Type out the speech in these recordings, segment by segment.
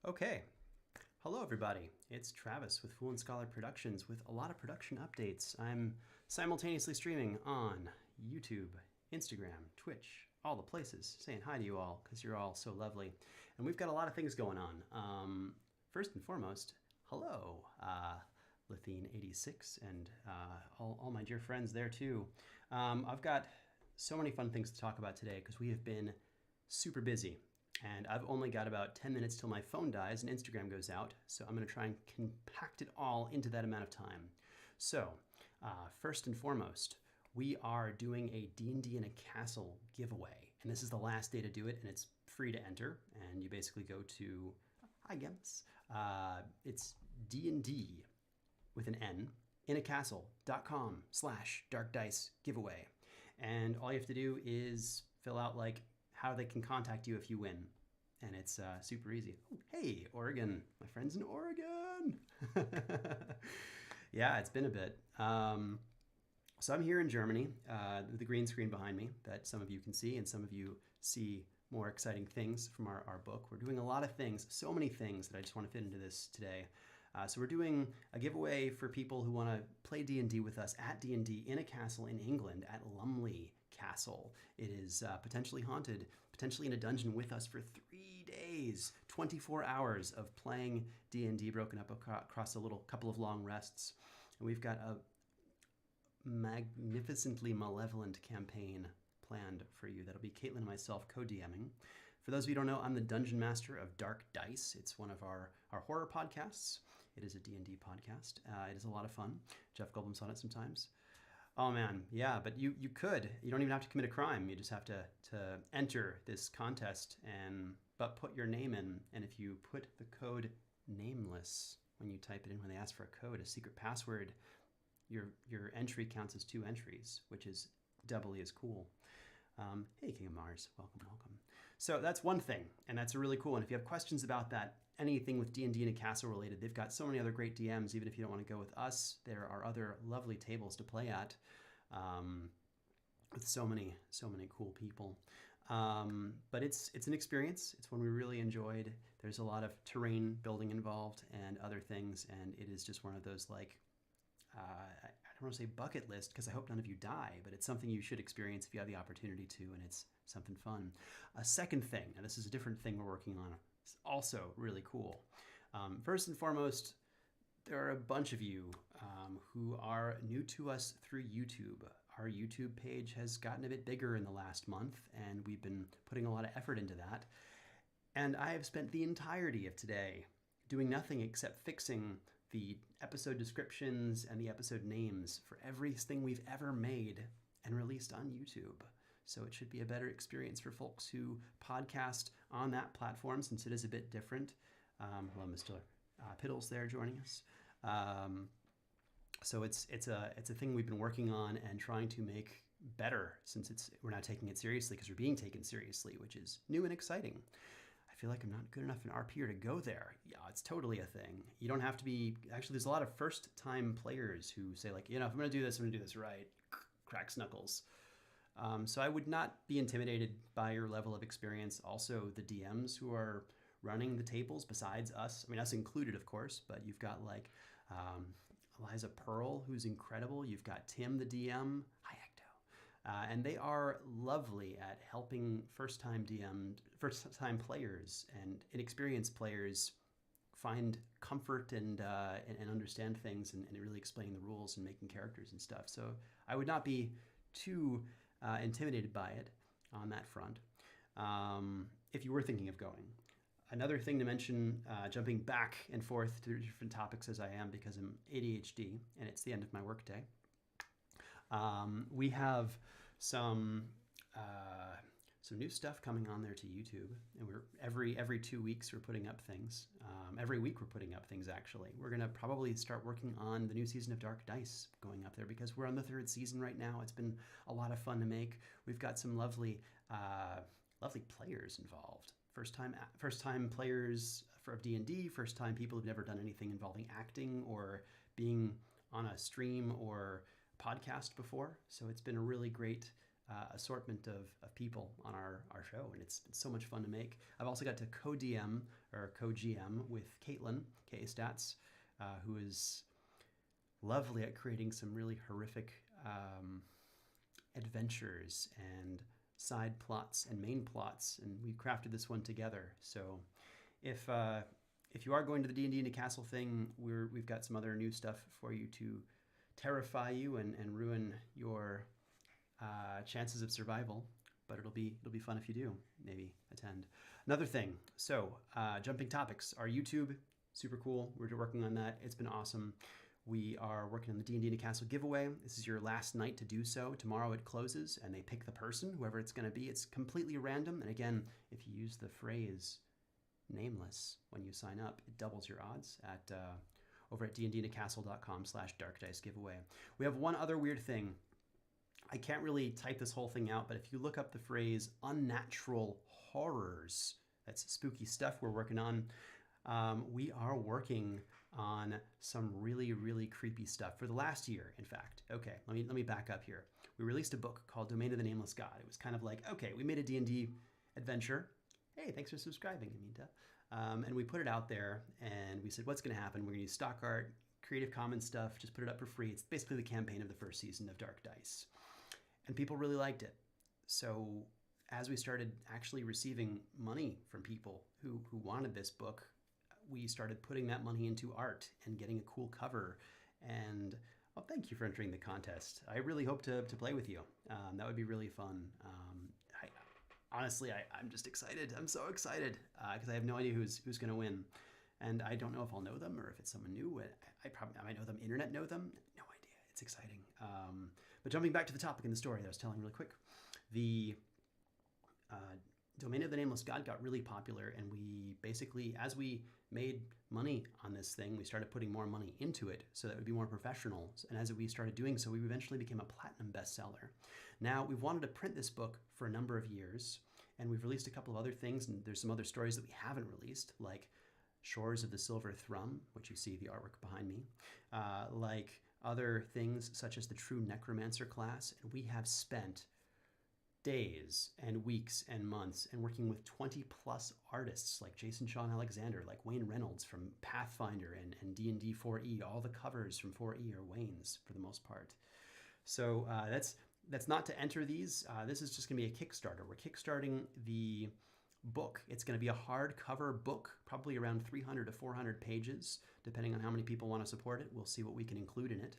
Okay. Hello, everybody. It's Travis with Fool and Scholar Productions with a lot of production updates. I'm simultaneously streaming on YouTube, Instagram, Twitch, all the places, saying hi to you all because you're all so lovely. And we've got a lot of things going on. First and foremost, hello, Lithine86 and all my dear friends there too. I've got so many fun things to talk about today because we have been super busy. And I've only got about 10 minutes till my phone dies and Instagram goes out. So I'm going to try and compact it all into that amount of time. So first and foremost, we are doing a D&D in a Castle giveaway. And this is the last day to do it, and it's free to enter. And you basically go to, I guess, it's D&D with an N, inacastle.com/dark dice giveaway. And all you have to do is fill out like how they can contact you if you win. And it's super easy. Oh, hey, Oregon. My friends in Oregon. Yeah, it's been a bit. So I'm here in Germany with the green screen behind me that some of you can see, and some of you see more exciting things from our book. We're doing a lot of things, so many things that I just want to fit into this today. So we're doing a giveaway for people who want to play D&D with us at D&D in a castle in England at Lumley Castle. It is potentially haunted, potentially in a dungeon with us for 3 days, 24 hours of playing D&D broken up across a little couple of long rests. And we've got a magnificently malevolent campaign planned for you. That'll be Caitlin and myself co-DMing. For those of you who don't know, I'm the Dungeon Master of Dark Dice. It's one of our horror podcasts. It is a D&D podcast. It is a lot of fun. Jeff Goldblum's on it sometimes. Oh man, yeah, but you don't even have to commit a crime. You just have to enter this contest but put your name in. And if you put the code nameless when you type it in, when they ask for a code, a secret password, your entry counts as 2 entries, which is doubly as cool. Hey, King of Mars, welcome. So that's one thing, and that's really cool. And if you have questions about that, anything with D&D and a castle related, they've got so many other great DMs. Even if you don't want to go with us, there are other lovely tables to play at with so many cool people. But it's an experience. It's one we really enjoyed. There's a lot of terrain building involved and other things, and it is just one of those like I don't want to say bucket list because I hope none of you die, but it's something you should experience if you have the opportunity to, and it's something fun. A second thing, and this is a different thing we're working on, it's also really cool. First and foremost, there are a bunch of you who are new to us through YouTube. Our YouTube page has gotten a bit bigger in the last month, and we've been putting a lot of effort into that. And I have spent the entirety of today doing nothing except fixing the episode descriptions and the episode names for everything we've ever made and released on YouTube. So it should be a better experience for folks who podcast on that platform, since it is a bit different. Hello, Mr. Piddles there joining us. So it's a thing we've been working on and trying to make better, since we're not taking it seriously because we're being taken seriously, which is new and exciting. I feel like I'm not good enough an RPer to go there. Yeah, it's totally a thing. You don't have to be. Actually, there's a lot of first-time players who say like, if I'm going to do this, I'm going to do this right. Cracks knuckles. So I would not be intimidated by your level of experience. Also, the DMs who are running the tables besides us, I mean, us included, of course, but you've got like Eliza Pearl, who's incredible. You've got Tim, the DM. Hi, Ecto. And they are lovely at helping first-time players and inexperienced players find comfort and understand things and really explaining the rules and making characters and stuff. So I would not be too intimidated by it on that front if you were thinking of going. Another thing to mention, jumping back and forth through different topics as I am because I'm ADHD and it's the end of my workday. We have some new stuff coming on there to YouTube, and we're every 2 weeks we're putting up things. Every week we're putting up things. Actually, we're gonna probably start working on the new season of Dark Dice going up there because we're on the 3rd season right now. It's been a lot of fun to make. We've got some lovely players involved. First time players of D&D. First time people who've never done anything involving acting or being on a stream or podcast before. So it's been a really great assortment of people on our show, and it's been so much fun to make. I've also got to co-DM or co-GM with Caitlin, K Stats, who is lovely at creating some really horrific adventures and side plots and main plots, and we crafted this one together. So if you are going to the D&D Newcastle thing, we've got some other new stuff for you to terrify you and ruin your chances of survival. But it'll be fun if you do maybe attend. Another thing. So jumping topics. Our YouTube, super cool. We're working on that. It's been awesome. We are working on the D&D Newcastle giveaway. This is your last night to do so. Tomorrow it closes, and they pick the person, whoever it's going to be. It's completely random. And again, if you use the phrase nameless when you sign up, it doubles your odds at over at dndnewcastle.com/darkdice giveaway. We have one other weird thing. I can't really type this whole thing out, but if you look up the phrase unnatural horrors, that's spooky stuff we're working on. We are working on some really, really creepy stuff for the last year, in fact. Okay, let me back up here. We released a book called Domain of the Nameless God. It was kind of like, okay, we made a D&D adventure. Hey, thanks for subscribing, Aminta. And we put it out there, and we said, what's going to happen? We're going to use stock art, Creative Commons stuff, just put it up for free. It's basically the campaign of the first season of Dark Dice. And people really liked it. So as we started actually receiving money from people who wanted this book, we started putting that money into art and getting a cool cover. And well, thank you for entering the contest. I really hope to play with you. That would be really fun. Honestly, I'm just excited. I'm so excited because I have no idea who's going to win. And I don't know if I'll know them or if it's someone new. I might know them, internet know them. No idea. It's exciting. But jumping back to the topic in the story that I was telling really quick, the Domain of the Nameless God got really popular, and we basically, as we made money on this thing, we started putting more money into it so that it would be more professional. And as we started doing so, we eventually became a platinum bestseller. Now, we've wanted to print this book for a number of years, and we've released a couple of other things, and there's some other stories that we haven't released, like Shores of the Silver Thrum, which you see the artwork behind me, like other things such as the True Necromancer class, and we have spent days and weeks and months and working with 20 plus artists like Jason Sean Alexander, like Wayne Reynolds from Pathfinder and D&D 4E. All the covers from 4E are Wayne's for the most part. So that's not to enter these. This is just going to be a Kickstarter. We're kickstarting the book. It's going to be a hardcover book, probably around 300 to 400 pages, depending on how many people want to support it. We'll see what we can include in it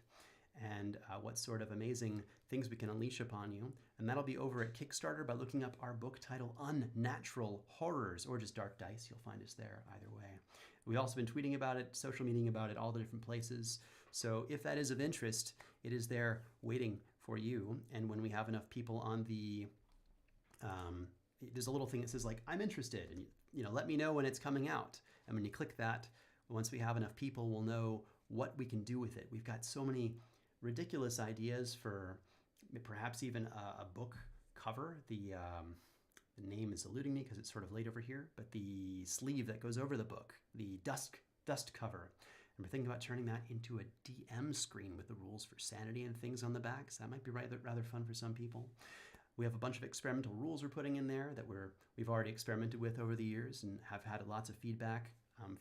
and what sort of amazing things we can unleash upon you. And that'll be over at Kickstarter by looking up our book title, Unnatural Horrors, or just Dark Dice. You'll find us there either way. We've also been tweeting about it, social meeting about it, all the different places. So if that is of interest, it is there waiting for you. And when we have enough people on the, there's a little thing that says like, I'm interested, and let me know when it's coming out. And when you click that, once we have enough people, we'll know what we can do with it. We've got so many ridiculous ideas for perhaps even a book cover. The name is eluding me because it's sort of late over here, but the sleeve that goes over the book, the dust cover. And we're thinking about turning that into a DM screen with the rules for sanity and things on the back. So that might be rather fun for some people. We have a bunch of experimental rules we're putting in there that we've already experimented with over the years and have had lots of feedback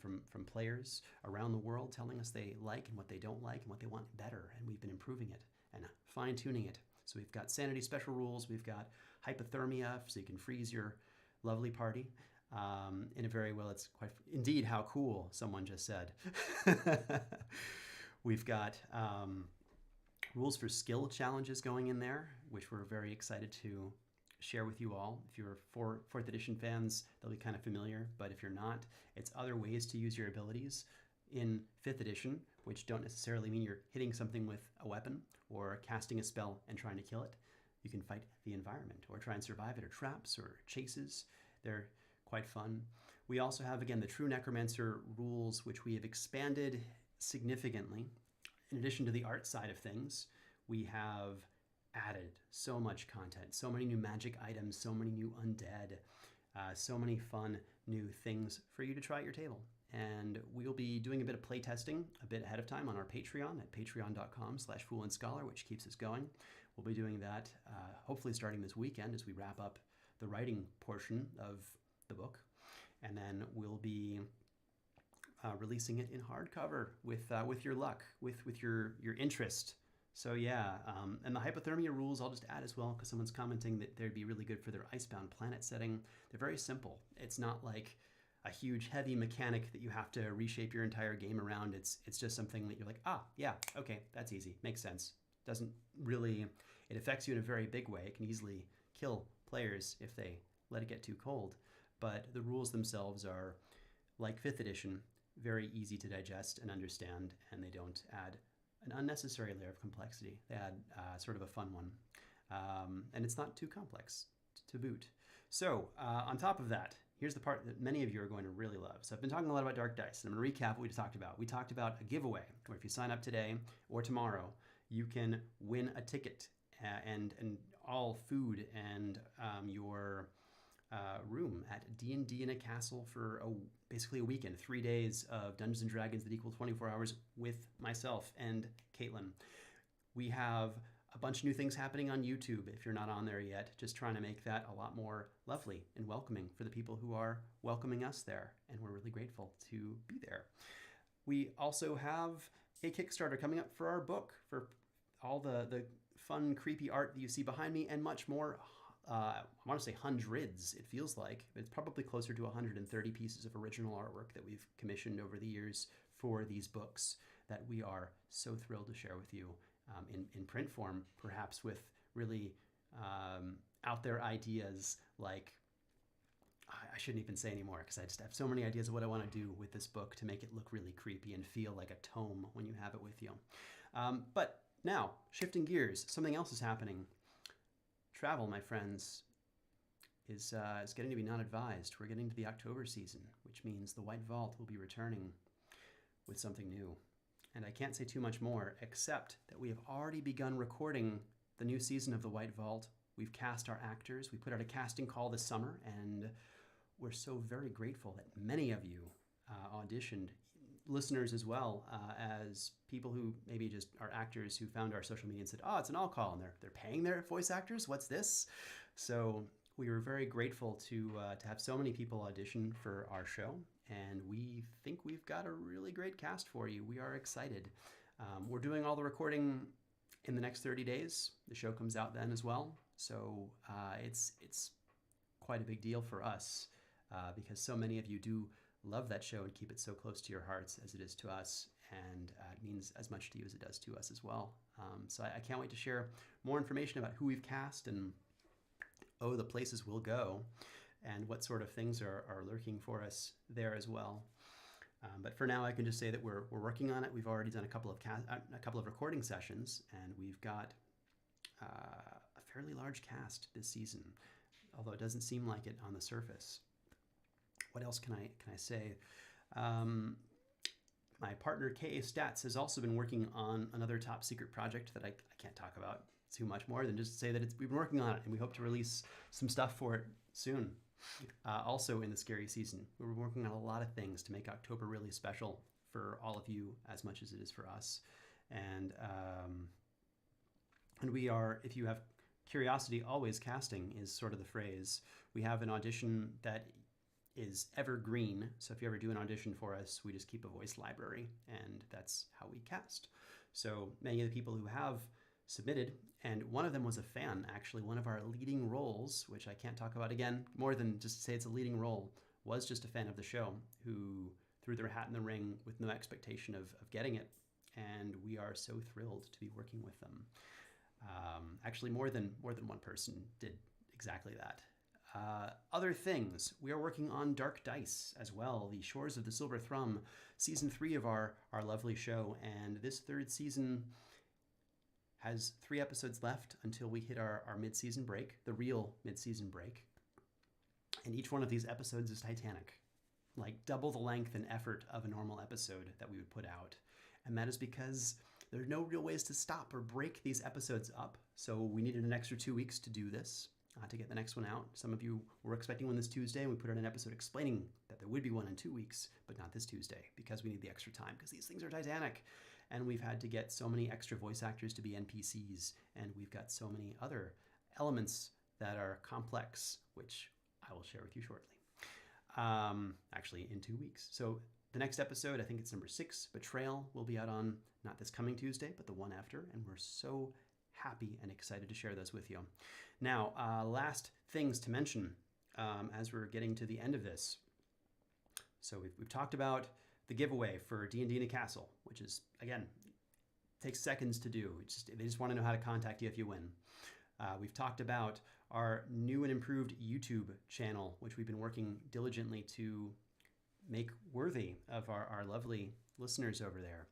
from players around the world telling us they like and what they don't like and what they want better. And we've been improving it and fine-tuning it. So we've got sanity special rules. We've got hypothermia, so you can freeze your lovely party in a very well. It's quite indeed how cool, someone just said. We've got rules for skill challenges going in there, which we're very excited to share with you all. If you're 4th edition fans, they'll be kind of familiar, but if you're not, it's other ways to use your abilities in 5th edition, which don't necessarily mean you're hitting something with a weapon or casting a spell and trying to kill it. You can fight the environment or try and survive it, or traps or chases. They're quite fun. We also have, again, the True Necromancer rules, which we have expanded significantly. In addition to the art side of things, we have added so much content, so many new magic items, so many new undead, so many fun new things for you to try at your table. And we'll be doing a bit of play testing a bit ahead of time on our Patreon at patreon.com/foolandscholar, which keeps us going. we'll be doing that hopefully starting this weekend as we wrap up the writing portion of the book. And then we'll be releasing it in hardcover with your luck, with your interest. So yeah, and the hypothermia rules I'll just add as well, because someone's commenting that they'd be really good for their Icebound Planet setting. They're very simple. It's not like a huge heavy mechanic that you have to reshape your entire game around. It's just something that you're like, yeah, okay, that's easy, makes sense. Doesn't really, it affects you in a very big way. It can easily kill players if they let it get too cold. But the rules themselves are, like 5th edition, very easy to digest and understand, and they don't add an unnecessary layer of complexity. They add sort of a fun one. And it's not too complex to boot. So on top of that, here's the part that many of you are going to really love. So I've been talking a lot about Dark Dice, and I'm going to recap what we talked about. We talked about a giveaway, where if you sign up today or tomorrow, you can win a ticket and all food and your room at D&D in a Castle for basically a weekend, 3 days of Dungeons & Dragons that equal 24 hours with myself and Caitlin. We have a bunch of new things happening on YouTube if you're not on there yet, just trying to make that a lot more lovely and welcoming for the people who are welcoming us there, and we're really grateful to be there. We also have a Kickstarter coming up for our book, for all the fun, creepy art that you see behind me and much more. I want to say hundreds, it feels like. It's probably closer to 130 pieces of original artwork that we've commissioned over the years for these books that we are so thrilled to share with you in print form, perhaps with really out there ideas like, I shouldn't even say anymore because I just have so many ideas of what I want to do with this book to make it look really creepy and feel like a tome when you have it with you. But now, shifting gears, something else is happening. Travel, my friends, is getting to be not advised. We're getting to the October season, which means the White Vault will be returning with something new. And I can't say too much more, except that we have already begun recording the new season of the White Vault. We've cast our actors. We put out a casting call this summer, and we're so very grateful that many of you auditioned, listeners as well, as people who maybe just are actors who found our social media and said, it's an all call, and they're paying their voice actors? What's this? So we were very grateful to have so many people audition for our show, and we think we've got a really great cast for you. We are excited. We're doing all the recording in the next 30 days. The show comes out then as well. So it's quite a big deal for us because so many of you do love that show and keep it so close to your hearts as it is to us, and it means as much to you as it does to us as well. So I can't wait to share more information about who we've cast and the places we'll go and what sort of things are lurking for us there as well. But for now, I can just say that we're working on it. We've already done a couple of recording sessions, and we've got a fairly large cast this season, although it doesn't seem like it on the surface. What else can I say? My partner, K.A. Stats, has also been working on another top secret project that I can't talk about too much more than just to say that we've been working on it, and we hope to release some stuff for it soon. Also in the scary season, we're working on a lot of things to make October really special for all of you as much as it is for us. And we are, if you have curiosity, always casting is sort of the phrase. We have an audition that is evergreen. So if you ever do an audition for us, we just keep a voice library, and that's how we cast. So many of the people who have submitted, and one of them was a fan, actually. One of our leading roles, which I can't talk about again, more than just to say it's a leading role, was just a fan of the show who threw their hat in the ring with no expectation of getting it. And we are so thrilled to be working with them. Actually, more than one person did exactly that. Other things, we are working on Dark Dice as well, the Shores of the Silver Thrum, season 3 of our lovely show. And this third season has 3 episodes left until we hit our mid-season break, the real mid-season break. And each one of these episodes is titanic, like double the length and effort of a normal episode that we would put out. And that is because there are no real ways to stop or break these episodes up. So we needed an extra 2 weeks to do this, to get the next one out. Some of you were expecting one this Tuesday, and we put out an episode explaining that there would be one in 2 weeks, but not this Tuesday, because we need the extra time, because these things are titanic. and we've had to get so many extra voice actors to be NPCs, and we've got so many other elements that are complex, which I will share with you shortly. Actually, in 2 weeks. So the next episode, I think it's number 6, Betrayal, will be out on not this coming Tuesday, but the one after, and we're so happy and excited to share those with you. Now, last things to mention as we're getting to the end of this. So we've talked about the giveaway for D&D in a Castle, which is, again, takes seconds to do. They just want to know how to contact you if you win. We've talked about our new and improved YouTube channel, which we've been working diligently to make worthy of our lovely listeners over there.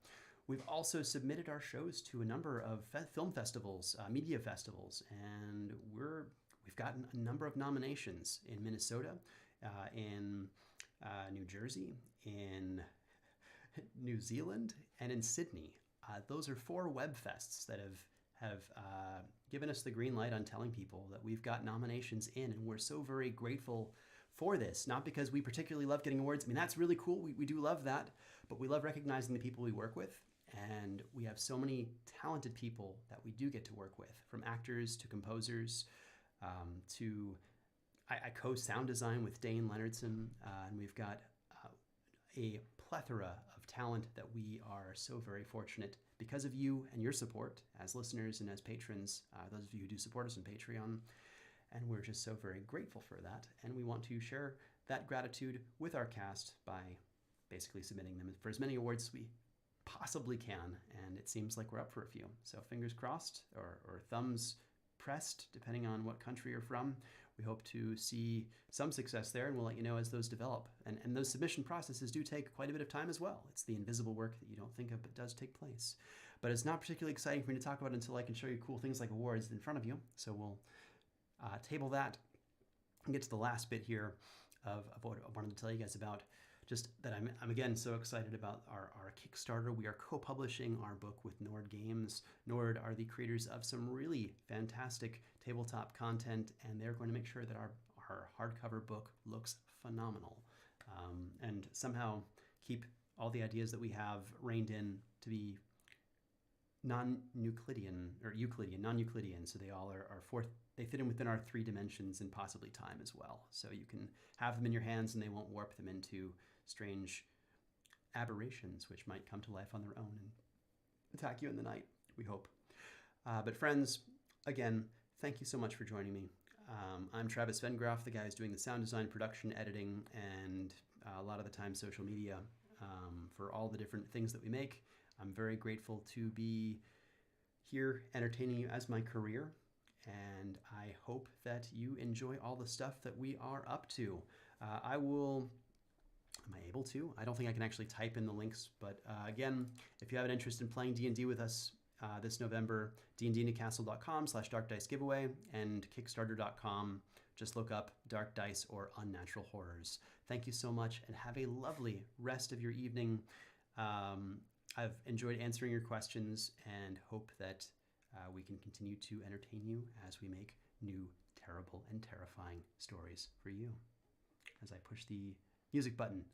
We've also submitted our shows to a number of film festivals, media festivals, and we've gotten a number of nominations in Minnesota, in New Jersey, in New Zealand, and in Sydney. Those are 4 web fests that have given us the green light on telling people that we've got nominations in, and we're so very grateful for this. Not because we particularly love getting awards. I mean, that's really cool. We do love that, but we love recognizing the people we work with, and we have so many talented people that we do get to work with, from actors to composers to I co-sound design with Dane Leonardson, and we've got a plethora of talent that we are so very fortunate because of you and your support as listeners and as patrons, those of you who do support us on Patreon. And we're just so very grateful for that. And we want to share that gratitude with our cast by basically submitting them for as many awards as we possibly can. And it seems like we're up for a few. So fingers crossed or thumbs pressed, depending on what country you're from. We hope to see some success there, and we'll let you know as those develop. And those submission processes do take quite a bit of time as well. It's the invisible work that you don't think of, but does take place. But it's not particularly exciting for me to talk about until I can show you cool things like awards in front of you. So we'll table that and get to the last bit here of what I wanted to tell you guys about. Just that I'm again so excited about our Kickstarter. We are co-publishing our book with Nord Games. Nord are the creators of some really fantastic tabletop content, and they're going to make sure that our hardcover book looks phenomenal, and somehow keep all the ideas that we have reined in to be non-Euclidean or Euclidean, non-Euclidean. So they all are they fit in within our 3 dimensions and possibly time as well. So you can have them in your hands and they won't warp them into strange aberrations which might come to life on their own and attack you in the night, we hope. But friends, again, thank you so much for joining me. I'm Travis Vengroff, the guy who's doing the sound design, production, editing, and a lot of the time social media for all the different things that we make. I'm very grateful to be here entertaining you as my career, and I hope that you enjoy all the stuff that we are up to. Am I able to? I don't think I can actually type in the links, but again, if you have an interest in playing D&D with us this November, dndinacastle.com/darkdicegiveaway and kickstarter.com. Just look up Dark Dice or Unnatural Horrors. Thank you so much, and have a lovely rest of your evening. I've enjoyed answering your questions and hope that we can continue to entertain you as we make new, terrible, and terrifying stories for you. As I push the music button.